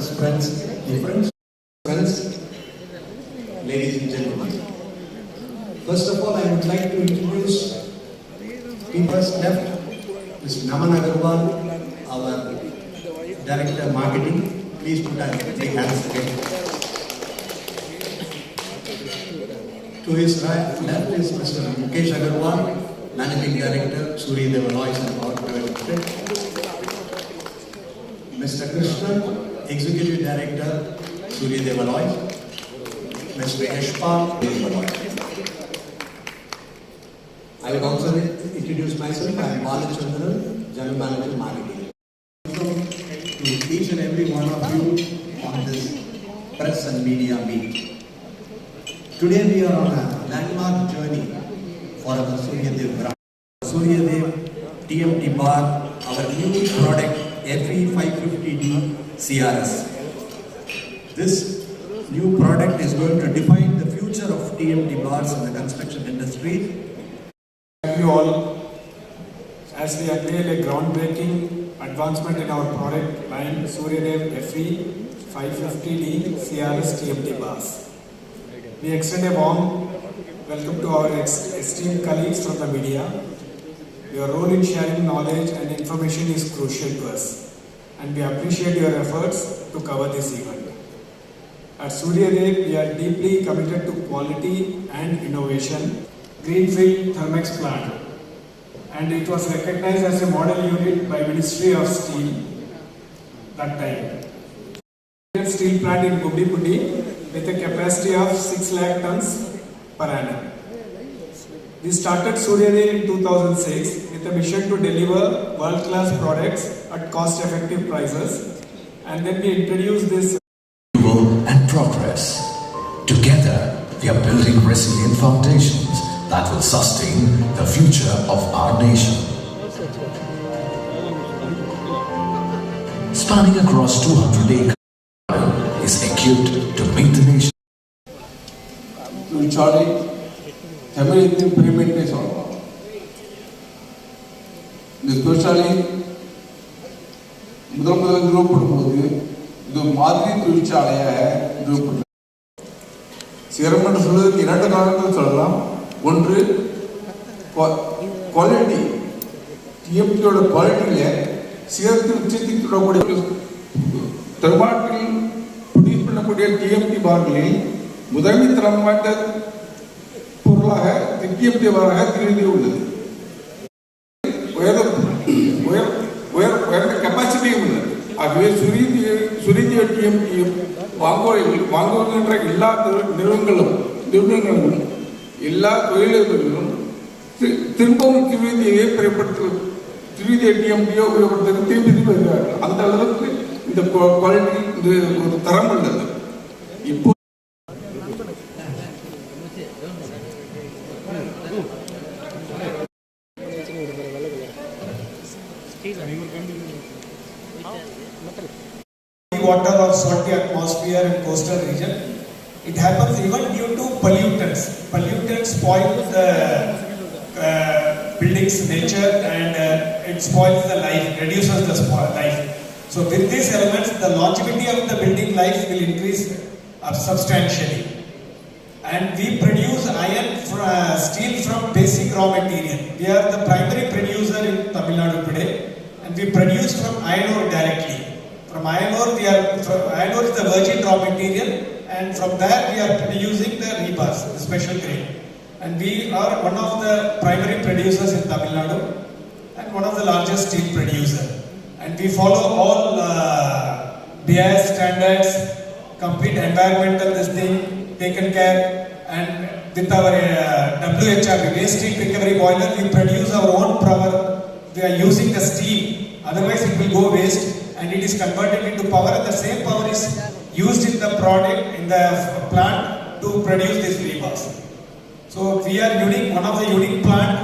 friends, ladies and gentlemen. First of all, I would like to introduce first left, Mr. Naman Agarwal, our Director Marketing. Please put our big hands together. To his right, left is Mr. Mukesh Agarwal, Managing Director, Surya Dev Alloys and Power Private Limited. Mr. Krishnan, Executive Director, Surya Dev Alloys. Mr. Yashpal, Dev Alloys. I will also introduce myself. I am Balachandran, General Manager Marketing. To each and every one of you on this press and media meet. Today we are on a landmark journey for our Surya Dev brand. Surya Dev TMT bar, our new product FE550D CRS. This new product is going to define the future of TMT bars in the construction industry. Thank you all as we unveil a groundbreaking advancement in our product line Surya Dev FE550D CRS TMT bars. We extend a warm welcome to our esteemed colleagues from the media. Your role in sharing knowledge and information is crucial to us, and we appreciate your efforts to cover this event. At Surya Dev, we are deeply committed to quality and innovation. Greenfield Thermex plant, and it was recognized as a model unit by Ministry of Steel that time. Steel plant in Gubbi with a capacity of 6 lakh tons per annum. We started Surya Dev in 2006 with a mission to deliver world-class products at cost-effective prices, and then we introduced this and progress. Together, we are building resilient foundations that will sustain the future of our nation. Spanning across 200 acres, is equipped to meet the nation. Tamil implementation. Especially, முதல் group போடும்போது இது மாதிரி தொழிற்சாலையா group. சிரமம் சொல்றதுக்கு இரண்டு காரணங்கள் சொல்லலாம். ஒன்று குவாலிட்டி, டிஎம்டியோட குவாலிட்டியில சிறத்தில் உச்சத்தில் தொடரக்கூடிய தெர்மாட்டில் ப்ரொடியூஸ் பண்ணக்கூடிய டிஎம்டி பார்களில் முதன்மை தரம் வாய்ந்த பொருளாக டிஎம்டி பாராக திரும்பி உள்ளது. உயர்ந்த கெப்பாசிட்டியும் உள்ளது. ஆகவே சுருதிய டிஎம்டியும் வாங்குகின்ற எல்லா நிறுவனங்களும் எல்லா தொழிலதிபர்களும் திரும்பவும் திருவிதியை திருவிதிய டிஎம்டியோ உபயோகப்படுத்த திரும்பி வருகிறார்கள். அந்த அளவுக்கு இந்த குவாலிட்டி இந்த ஒரு தரம் உள்ளது. இப்போ water or salty atmosphere in coastal region. It happens even due to pollutants. Pollutants spoil the building's nature and it spoils the life, reduces the life. So with these elements, the longevity of the building life will increase substantially. And we produce steel from basic raw material. We are the primary producer in Tamil Nadu today, and we produce from iron ore directly. From iron ore, iron ore is the virgin raw material, and from there we are producing the rebars, the special grade. And we are one of the primary producers in Tamil Nadu and one of the largest steel producer. And we follow all BIS standards, complete environmental taken care, and with our WHR, waste heat recovery boiler, we produce our own power. We are using the steam, otherwise it will go waste, and it is converted into power, and the same power is used in the product, in the plant to produce these rebars. So we are one of the unique plant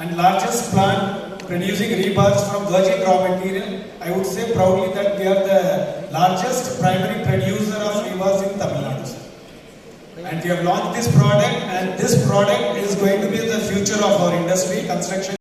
and largest plant producing rebars from virgin raw material. I would say proudly that we are the largest primary producer of rebars in Tamil Nadu. And we have launched this product, and this product is going to be the future of our industry, construction.